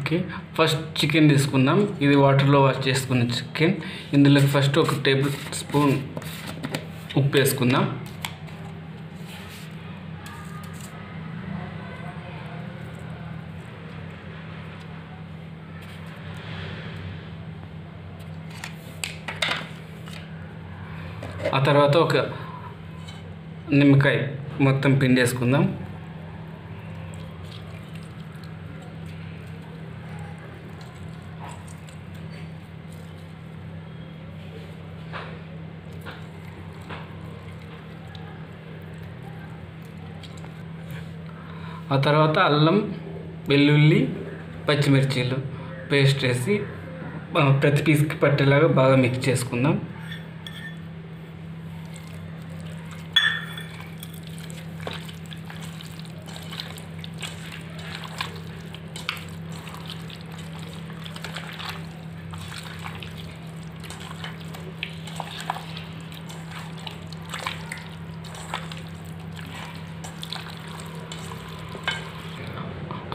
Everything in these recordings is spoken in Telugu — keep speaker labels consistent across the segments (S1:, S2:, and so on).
S1: ఓకే, ఫస్ట్ చికెన్ తీసుకుందాం. ఇది వాటర్లో వాష్ చేసుకున్న చికెన్. ఇందులోకి ఫస్ట్ 1 టేబుల్ స్పూన్ ఉప్పు వేసుకుందాం. ఆ తర్వాత 1 నిమ్మకాయ మొత్తం పిండేసుకుందాం. ఆ తర్వాత అల్లం, వెల్లుల్లి, పచ్చిమిర్చీలు పేస్ట్ వేసి ప్రతి పీస్కి పట్టేలాగా బాగా మిక్స్ చేసుకుందాం.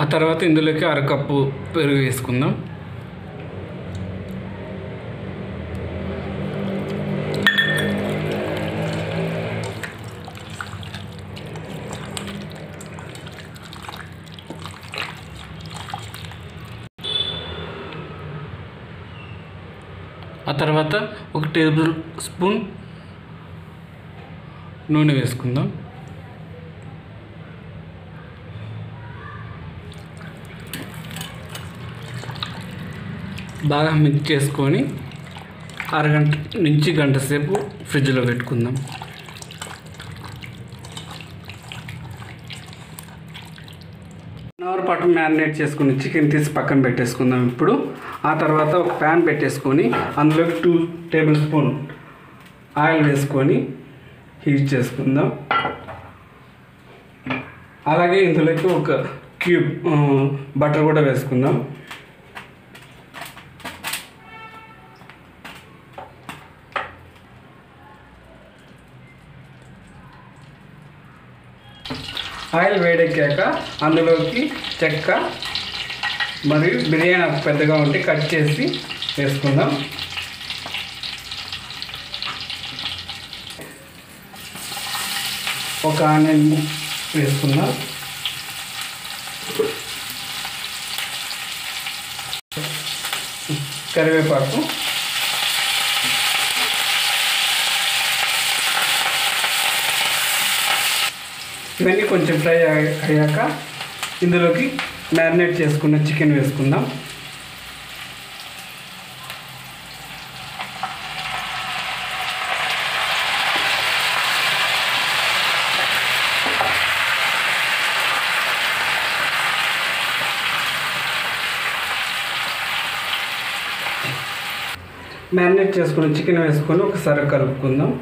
S1: ఆ తర్వాత ఇందులోకి 1/2 కప్పు పెరుగు వేసుకుందాం. ఆ తర్వాత 1 టేబుల్ స్పూన్ నూనె వేసుకుందాం. బాగా మిక్స్ చేసుకొని అరగంట నుంచి గంట సేపు ఫ్రిడ్జ్లో పెట్టుకుందాం. అవర్ పాటు మ్యారినేట్ చేసుకుని చికెన్ తీసి పక్కన పెట్టేసుకుందాం. ఇప్పుడు ఆ తర్వాత ఒక ప్యాన్ పెట్టేసుకొని అందులోకి 2 టేబుల్ స్పూన్ ఆయిల్ వేసుకొని హీట్ చేసుకుందాం. అలాగే ఇందులోకి 1 క్యూబ్ బటర్ కూడా వేసుకుందాం. ఆయిల్ వేడెక్కాక అందులోకి చెక్క మరియు బిర్యానీ ఆకు పెద్దగా ఉంటే కట్ చేసి వేసుకుందాం. ఒక ఆనియన్ వేసుకుందాం. కరివేపాకు, ఇవన్నీ కొంచెం ఫ్రై అయ్యాక ఇందులోకి మ్యారినేట్ చేసుకున్న చికెన్ వేసుకుందాం. మ్యారినేట్ చేసుకున్న చికెన్ వేసుకొని ఒకసారి కలుపుకుందాం.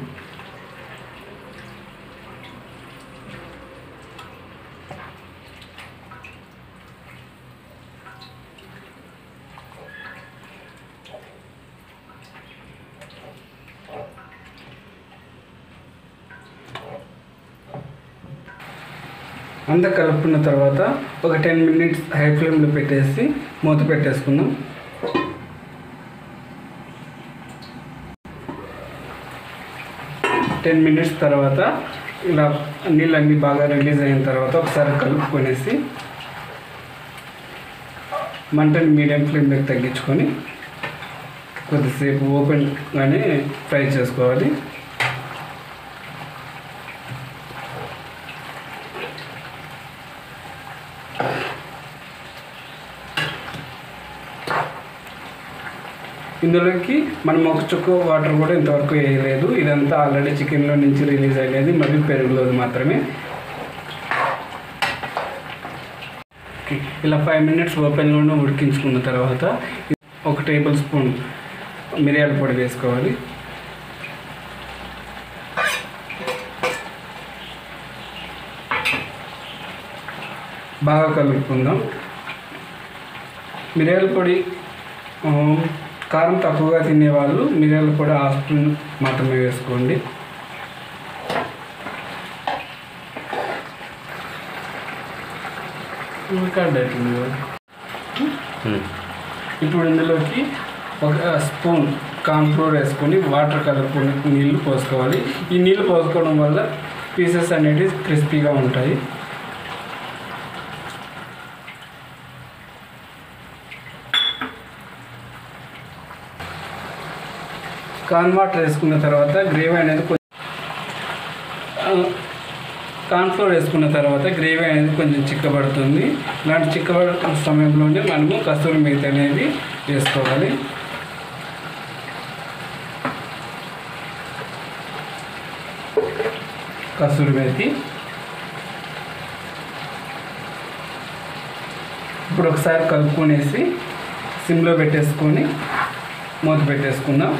S1: అంతా కలుపుకున్న తర్వాత ఒక 10 మినిట్స్ హై ఫ్లేమ్లో పెట్టేసి మూత పెట్టేసుకుందాం. టెన్ మినిట్స్ తర్వాత ఇలా నీళ్ళన్నీ బాగా రిలీజ్ అయిన తర్వాత ఒకసారి కలుపుకొనేసి మంటని మీడియం ఫ్లేమ్లోకి తగ్గించుకొని కొద్దిసేపు ఓపెన్గానే ఫ్రై చేసుకోవాలి. ఇందులోకి మనం 1 చుక్క వాటర్ కూడా ఇంతవరకు వేయలేదు. ఇదంతా ఆల్రెడీ చికెన్లో నుంచి రిలీజ్ అయ్యేది మరియు పెరుగులోది మాత్రమే. ఇలా 5 మినిట్స్ ఓపెన్లోనే ఉడికించుకున్న తర్వాత 1 టేబుల్ స్పూన్ మిరియాల పొడి వేసుకోవాలి. బాగా కలుపుకుందాం. మిరియాల పొడి కారం తక్కువగా తినేవాళ్ళు మిరియాల పొడి 1/2 స్పూన్ మాత్రమే వేసుకోండి. ఇంకా ఇప్పుడు ఇందులోకి ఒక స్పూన్ కార్న్ఫ్లోర్ వేసుకొని వాటర్ కలుపుకొని నీళ్ళు పోసుకోవాలి. ఈ నీళ్ళు పోసుకోవడం వల్ల పీసెస్ అనేవి క్రిస్పీగా ఉంటాయి. కార్న్ వాటర్ వేసుకున్న తర్వాత గ్రేవీ అనేది కార్న్ఫ్లోర్ వేసుకున్న తర్వాత గ్రేవీ అనేది కొంచెం చిక్కబడుతుంది. ఇలాంటి చిక్కబడుతున్న సమయంలోనే మనము కస్తూరి మేతి అనేది వేసుకోవాలి. కస్తూరి మేతి ఇప్పుడు ఒకసారి కలుపుకొనేసి సిమ్లో పెట్టేసుకొని మూత పెట్టేసుకుందాం.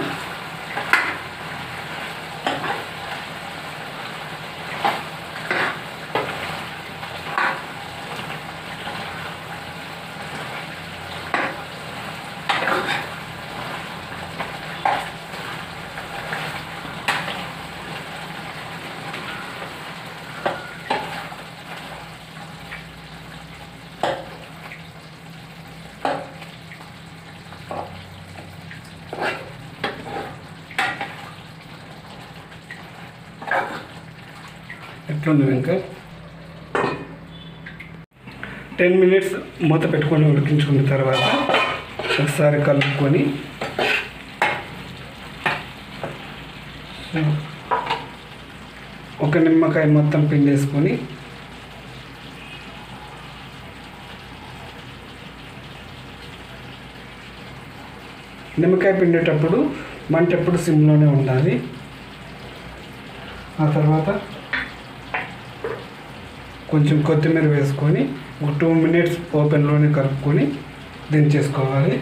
S1: ఎట్లుంది ఇంకా 10 minutes మూత పెట్టుకొని ఉడికించుకున్న తర్వాత ఒకసారి కలుపుకొని ఒక నిమ్మకాయ మొత్తం పిండేసుకొని నిమ్మకాయ పిండేటప్పుడు మంట ఎప్పుడు సిమ్లోనే ఉండాలి. ఆ తర్వాత కొంచెం కొత్తిమీర వేసుకొని ఒక 2 minutes ఓపెన్లోనే కలుపుకొని దించేసుకోవాలి.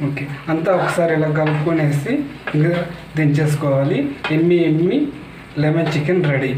S1: ఓకే, అంతా ఒకసారి ఇలా కలుపుకొనేసి ఇంకా దించేసుకోవాలి. ఎమ్మి లెమన్ చికెన్ రెడీ.